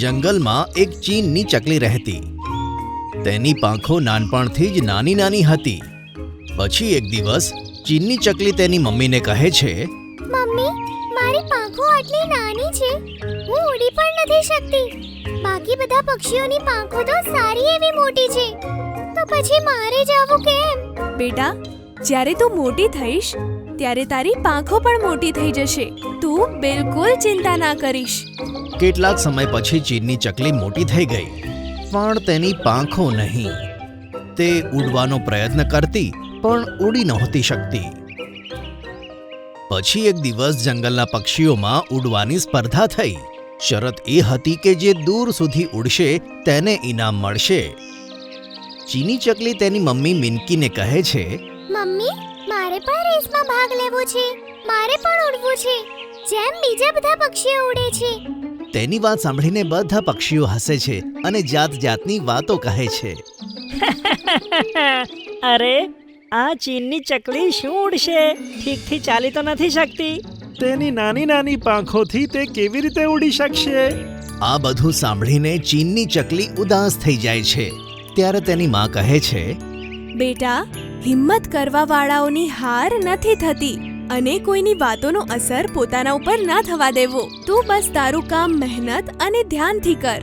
જંગલમાં એક ચીનની ચકલી રહેતી. તેની પાંખો નાનપણથી જ નાની નાની હતી. પછી એક દિવસ ચીનની ચકલી તેની મમ્મીને કહે છે, મમ્મી, મારી પાંખો આટલી નાની છે, હું ઉડી પણ નથી શકતી. બાકી બધા પક્ષીઓની પાંખો તો સારી એવી મોટી છે, તો પછી મારે જવું કેમ? બેટા, જ્યારે તું મોટી થઈશ ત્યારે તારી પાંખો પણ મોટી થઈ જશે. તું બિલકુલ ચિંતા ના કરીશ. કેટલાક સમય પછી ચીનની ચકલી મોટી થઈ ગઈ, પણ તેની પાંખો નહીં. તે ઉડવાનો પ્રયત્ન કરતી પણ ઉડી નહોતી શકતી. પછી એક દિવસ જંગલના પક્ષીઓમાં ઉડવાની સ્પર્ધા થઈ. શરત એ હતી કે જે દૂર સુધી ઉડશે તેને ઇનામ મળશે. ચીની ચકલી તેની મમ્મી મિનકીને કહે છે, મમ્મી, મારે પણ રેસમાં ભાગ લેવો છે. મારે પણ ઉડવું છે, જેમ બીજા બધા પક્ષીઓ ઉડે છે. તેની વાત સાંભળીને બધા પક્ષીઓ હસે છે અને જાત જાતની વાતો કહે છે. અરે, આ ચીનની ચકલી શું ઉડશે? ઠીકથી ચાલી તો નથી શકતી. તેની નાની નાની પાંખોથી તે કેવી રીતે ઉડી શકશે? આ બધું સાંભળીને ચીનની ચકલી ઉદાસ થઈ જાય છે. ત્યારે તેની માં કહે છે, બેટા, હિંમત કરવા વાળાઓની હાર નથી થતી અને કોઈની વાતોનો અસર પોતાના ઉપર ના થવા દેવો. તું બસ તારું કામ મહેનત અને ધ્યાનથી કર.